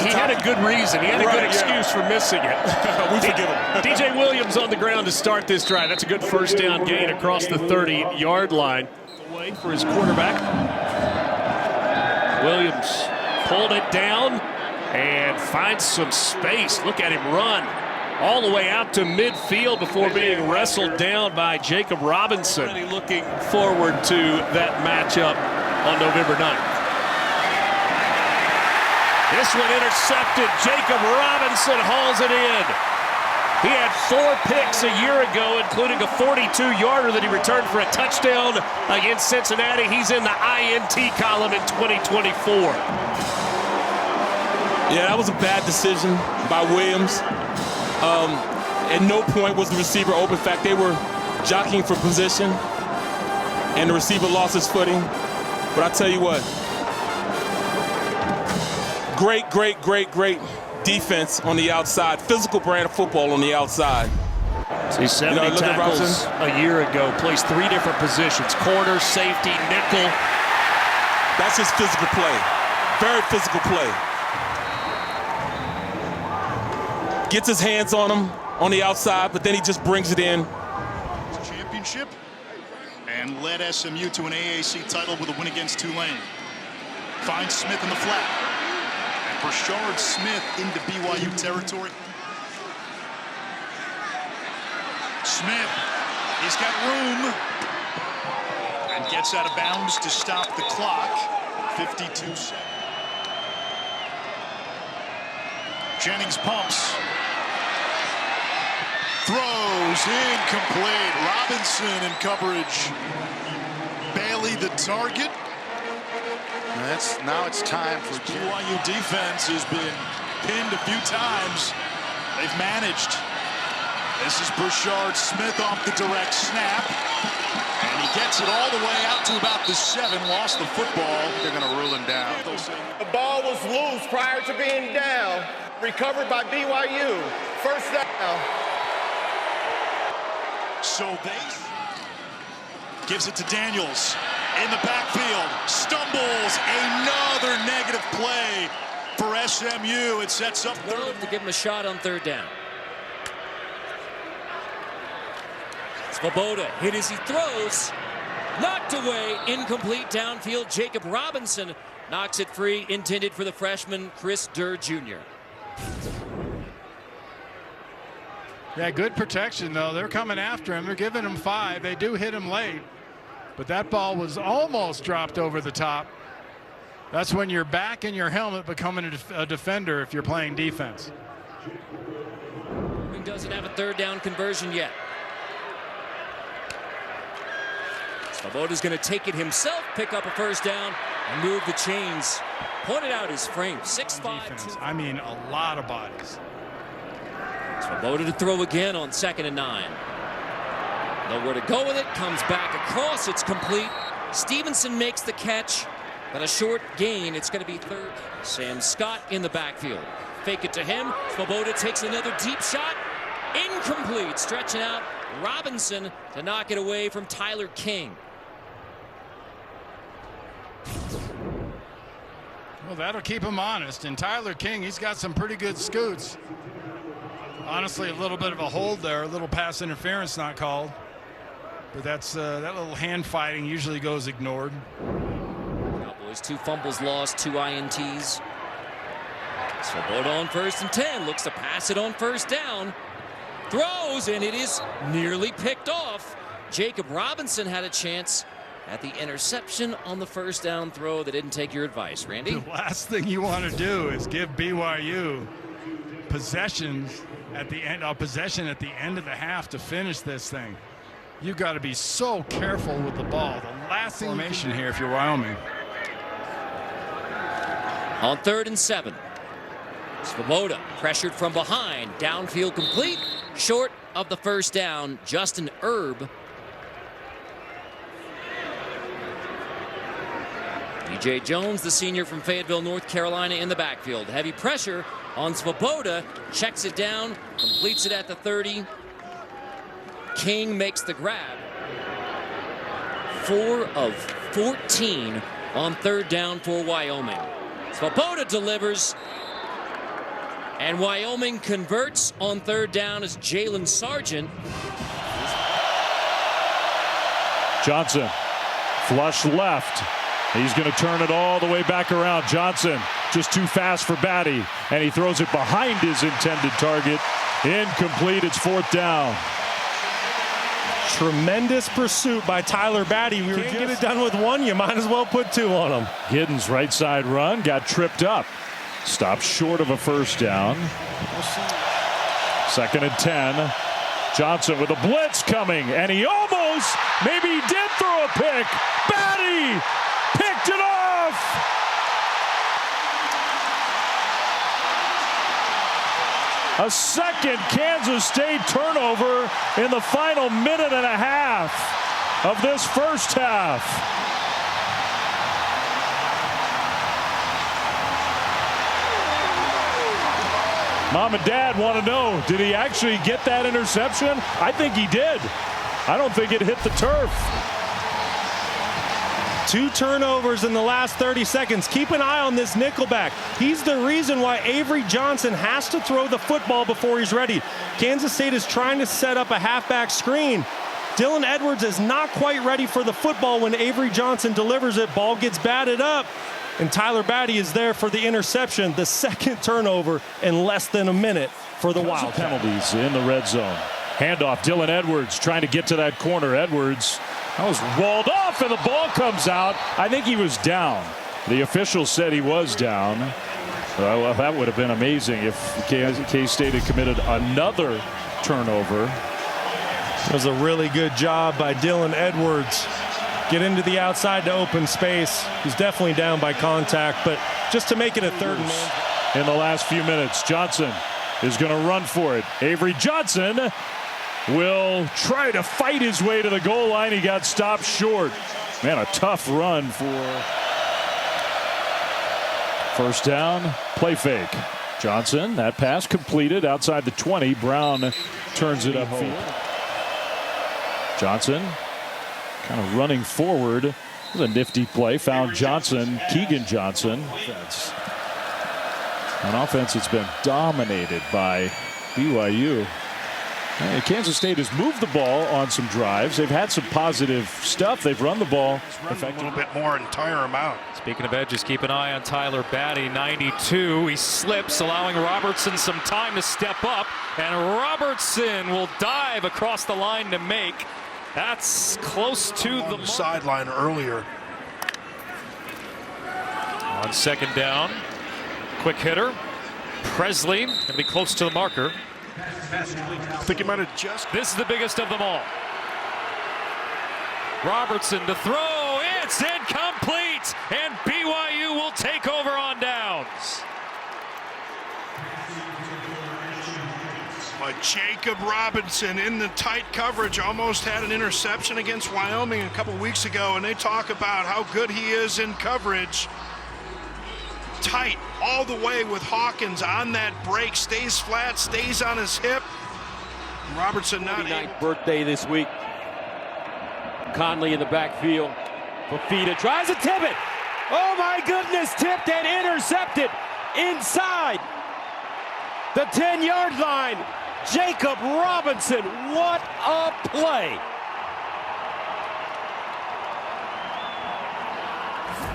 He had a good reason. He had a good excuse for missing it. We forgive him. DJ Williams on the ground to start this drive. That's a good first down gain across the 30-yard line. Away for his quarterback. Williams pulled it down and finds some space. Look at him run all the way out to midfield before being wrestled down by Jakob Robinson. Really looking forward to that matchup on November 9th. This one intercepted. Jakob Robinson hauls it in. He had 4 picks a year ago, including a 42-yarder that he returned for a touchdown against Cincinnati. He's in the INT column in 2024. Yeah, that was a bad decision by Williams. At no point was the receiver open. In fact, they were jockeying for position, and the receiver lost his footing. But I tell you what, great defense on the outside. Physical brand of football on the outside. See, 70 tackles a year ago. Plays 3 different positions: corner, safety, nickel. That's his physical play. Very physical play. Gets his hands on him on the outside, but then he just brings it in. Championship and led SMU to an AAC title with a win against Tulane. Finds Smith in the flat. Brashard Smith into BYU territory. Smith, he's got room and gets out of bounds to stop the clock. 52 seconds. Jennings pumps. Throws incomplete. Robinson in coverage. Bailey the target. Now it's time for BYU defense has been pinned a few times. They've managed. This is Brashard Smith off the direct snap. And he gets it all the way out to about the 7. Lost the football. They're going to rule him down. The ball was loose prior to being down. Recovered by BYU. First down. So they gives it to Daniels. In the backfield, stumbles, another negative play for SMU. It sets up third. To give him a shot on 3rd down. Svoboda hit as he throws. Knocked away, incomplete downfield. Jakob Robinson knocks it free, intended for the freshman Chris Durr Jr. Yeah, good protection, though. They're coming after him. They're giving him 5. They do hit him late. But that ball was almost dropped over the top. That's when you're back in your helmet becoming a defender if you're playing defense. He doesn't have a 3rd down conversion yet. Svoboda's going to take it himself, pick up a 1st down, and move the chains. Pointed out his frame, 6'5". I mean, a lot of bodies. Svoboda to throw again on 2nd and 9. Nowhere to go with it, comes back across, it's complete. Stevenson makes the catch, but a short gain. It's going to be 3rd. Sam Scott in the backfield. Fake it to him. Svoboda takes another deep shot. Incomplete, stretching out Robinson to knock it away from Tyler King. Well, that'll keep him honest. And Tyler King, he's got some pretty good scoots. Honestly, a little bit of a hold there, a little pass interference not called. But that's that little hand fighting usually goes ignored. Cowboys 2 fumbles lost, 2 INTs. Svoboda on 1st and 10, looks to pass it on 1st down. Throws, and it is nearly picked off. Jakob Robinson had a chance at the interception on the 1st down throw. That didn't take your advice, Randy. The last thing you want to do is give BYU possessions at the end, possession at the end of the half to finish this thing. You've got to be so careful with the ball. The last formation here if you're Wyoming. On 3rd and 7. Svoboda pressured from behind. Downfield complete. Short of the 1st down. Justin Erb. DJ Jones, the senior from Fayetteville, North Carolina, in the backfield. Heavy pressure on Svoboda. Checks it down. Completes it at the 30. King makes the grab. 4 of 14 on 3rd down for Wyoming. Svoboda delivers. And Wyoming converts on third down as Jalen Sargent. Johnson, flush left. He's going to turn it all the way back around. Johnson just too fast for Batty, and he throws it behind his intended target. Incomplete. It's fourth down. Tremendous pursuit by Tyler Batty. We can't get it done with one. You might as well put two on him. Giddens right side run, got tripped up. Stopped short of a first down. 2nd and 10. Johnson with a blitz coming, and he almost, maybe he did throw a pick. Batty picked it off. A second Kansas State turnover in the final minute and a half of this first half. Mom and Dad want to know, did he actually get that interception? I think he did. I don't think it hit the turf. 2 turnovers in the last 30 seconds. Keep an eye on this nickelback. He's the reason why Avery Johnson has to throw the football before he's ready. Kansas State is trying to set up a halfback screen. Dylan Edwards is not quite ready for the football when Avery Johnson delivers it. Ball gets batted up, and Tyler Batty is there for the interception. The second turnover in less than a minute for the Wildcats. Penalties in the red zone. Handoff, Dylan Edwards trying to get to that corner. Edwards, that was walled off, and the ball comes out. I think he was down. The official said he was down. Well, that would have been amazing if K-State had committed another turnover. It was a really good job by Dylan Edwards. Get into the outside to open space. He's definitely down by contact, but just to make it a 3rd and man. In the last few minutes, Johnson is going to run for it. Avery Johnson will try to fight his way to the goal line. He got stopped short. Man, a tough run for first down. Play fake. Johnson, that pass completed outside the 20. Brown turns it upfield. Johnson kind of running forward. It was a nifty play. Found Johnson, Keegan Johnson. On offense, it's been dominated by BYU. And Kansas State has moved the ball on some drives. They've had some positive stuff. They've run the ball a little bit more and tire him out. Speaking of edges, keep an eye on Tyler Batty, 92. He slips, allowing Robertson some time to step up, and Robertson will dive across the line to make. That's close to the sideline earlier. On 2nd down, quick hitter. Presley can be close to the marker. I think he might have just. This is the biggest of them all. Robertson to throw. It's incomplete, and BYU will take over on downs. But Jakob Robinson in the tight coverage almost had an interception against Wyoming a couple weeks ago, and they talk about how good he is in coverage. Tight all the way with Hawkins on that break, stays flat, stays on his hip. Robertson not able. Birthday this week. Conley in the backfield. Fafita tries to tip it. Oh my goodness, tipped and intercepted inside the 10-yard line. Jakob Robinson, what a play.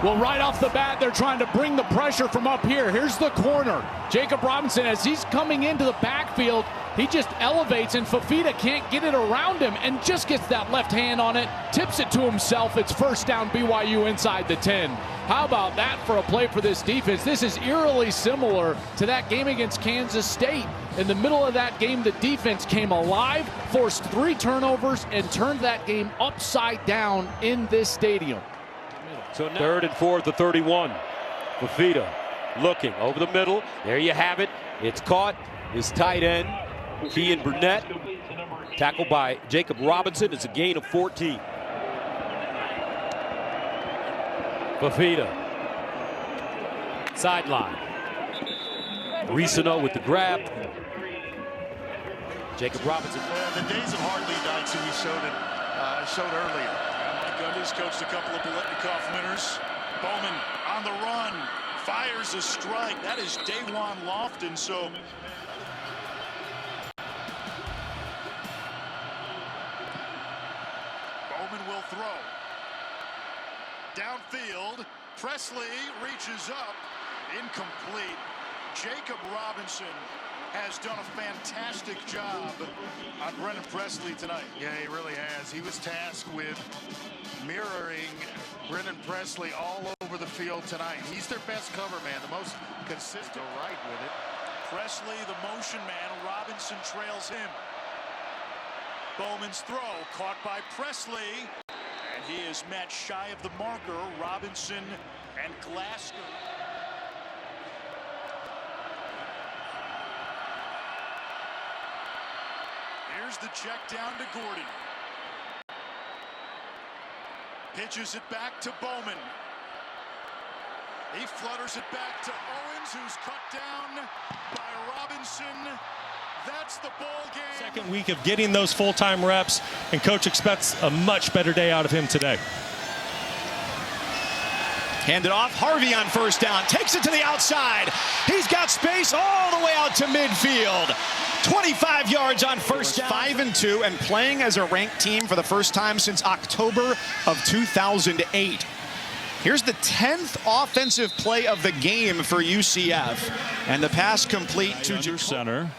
Well, right off the bat, they're trying to bring the pressure from up here. Here's the corner. Jakob Robinson, as he's coming into the backfield, he just elevates, and Fafita can't get it around him and just gets that left hand on it, tips it to himself. It's first down, BYU inside the 10. How about that for a play for this defense? This is eerily similar to that game against Kansas State. In the middle of that game, the defense came alive, forced 3 turnovers, and turned that game upside down in this stadium. So 3rd and 4 at the 31. Fafita looking over the middle. There you have it. It's caught. His tight end, Kean Burnett. Tackled by Jakob Robinson. It's a gain of 14. Fafita. Sideline. Risano with the grab. Jakob Robinson. The days of hard lead nights that we showed earlier. Gundy's coached a couple of Biletnikoff winners. Bowman on the run, fires a strike. That is Dawan Lofton. So Bowman will throw. Downfield, Presley reaches up. Incomplete. Jakob Robinson has done a fantastic job on Brennan Presley tonight. Yeah, he really has. He was tasked with mirroring Brennan Presley all over the field tonight. He's their best cover man, the most consistent right with it. Presley, the motion man. Robinson trails him. Bowman's throw caught by Presley, and he is met shy of the marker. Robinson and Glasgow. Here's the check down to Gordon. Pitches it back to Bowman. He flutters it back to Owens, who's cut down by Robinson. That's the ball game. Second week of getting those full-time reps, and coach expects a much better day out of him today. Handed off, Harvey on first down, takes it to the outside. He's got space all the way out to midfield. 25 yards on first down. 5-2 and playing as a ranked team for the first time since October of 2008. Here's the 10th offensive play of the game for UCF. And the pass complete to under center.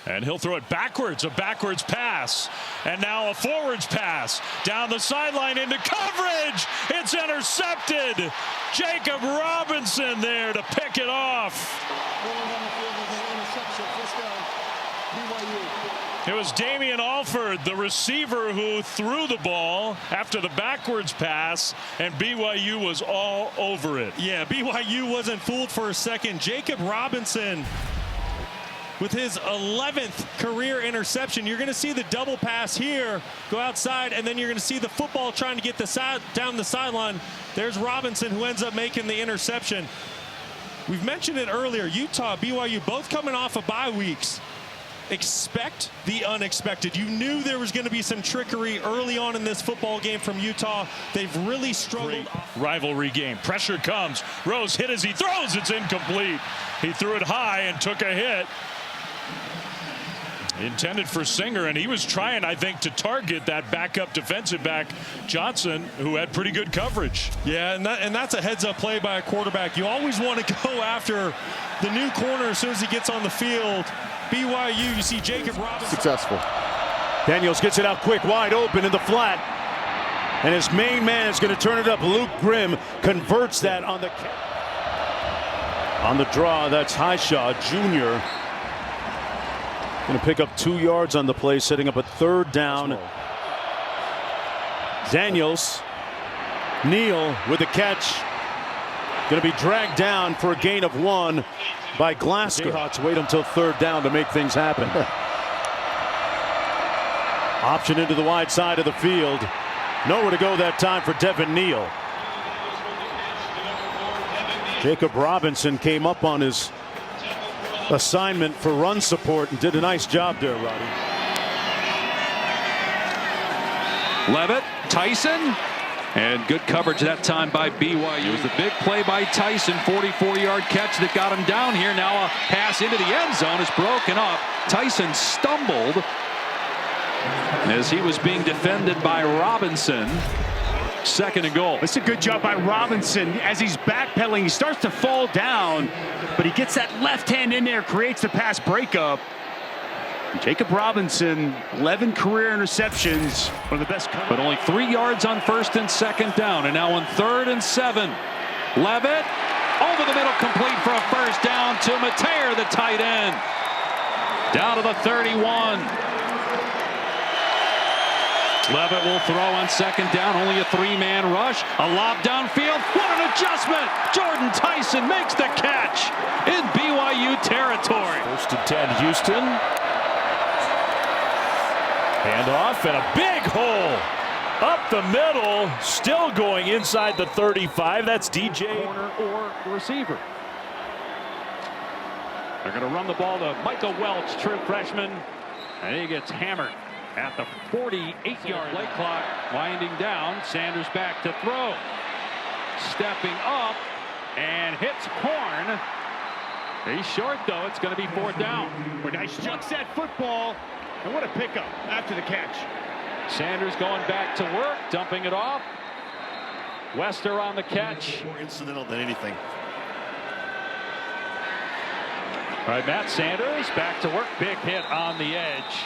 And he'll throw it backwards, a backwards pass. And now a forwards pass. Down the sideline into coverage. It's intercepted. Jakob Robinson there to pick it off. It was Damian Alford, the receiver, who threw the ball after the backwards pass, and BYU was all over it. Yeah, BYU wasn't fooled for a second. Jakob Robinson with his 11th career interception. You're going to see the double pass here, go outside, and then you're going to see the football trying to get down the sideline. There's Robinson, who ends up making the interception. We've mentioned it earlier, Utah, BYU, both coming off of bye weeks. Expect the unexpected. You knew there was going to be some trickery early on in this football game from Utah. They've really struggled. Great rivalry game. Pressure comes. Rose hit as he throws. It's incomplete. He threw it high and took a hit. Intended for Singer, and he was trying, I think, to target that backup defensive back Johnson, who had pretty good coverage. Yeah, and that's a heads-up play by a quarterback. You always want to go after the new corner as soon as he gets on the field. BYU, you see Jakob Robinson. Successful. Daniels gets it out quick, wide open in the flat. And his main man is going to turn it up. Luke Grimm converts that on the draw. That's Highshaw Jr. Going to pick up 2 yards on the play, setting up a third down. Daniels, Neal with the catch. Going to be dragged down for a gain of 1 by Glasgow. Jayhawks wait until third down to make things happen. Option into the wide side of the field. Nowhere to go that time for Devin Neal. Jakob Robinson came up on his assignment for run support and did a nice job there, Roddy. Levitt, Tyson, and good coverage that time by BYU. It was the big play by Tyson, 44-yard catch that got him down here. Now a pass into the end zone is broken up. Tyson stumbled as he was being defended by Robinson. Second and goal. It's a good job by Robinson. As he's backpedaling, he starts to fall down, but he gets that left hand in there, creates the pass breakup. Jakob Robinson, 11 career interceptions, one of the best. But only 3 yards on first and second down, and now on 3rd and 7. Levitt over the middle, complete for a first down to Mateer, the tight end. Down to the 31. Levitt will throw on second down, only a 3-man rush. A lob downfield. What an adjustment! Jordan Tyson makes the catch in BYU territory. 1st and 10, Houston. Handoff and a big hole up the middle, still going inside the 35. That's DJ. Corner or receiver. They're going to run the ball to Michael Welch, true freshman, and he gets hammered at the 48-yard play clock, winding down. Sanders back to throw. Stepping up and hits Horn. He's short, though. It's going to be 4th down. But nice chucks that football, and what a pickup after the catch. Sanders going back to work, dumping it off. Wester on the catch. More incidental than anything. All right, Matt Sanders back to work. Big hit on the edge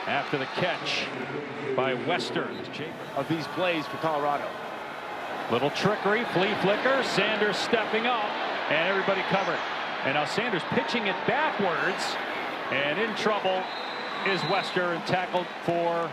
after the catch by Wester. Of these plays for Colorado. Little trickery, flea flicker. Sanders stepping up, and everybody covered. And now Sanders pitching it backwards, and in trouble is Wester, and tackled for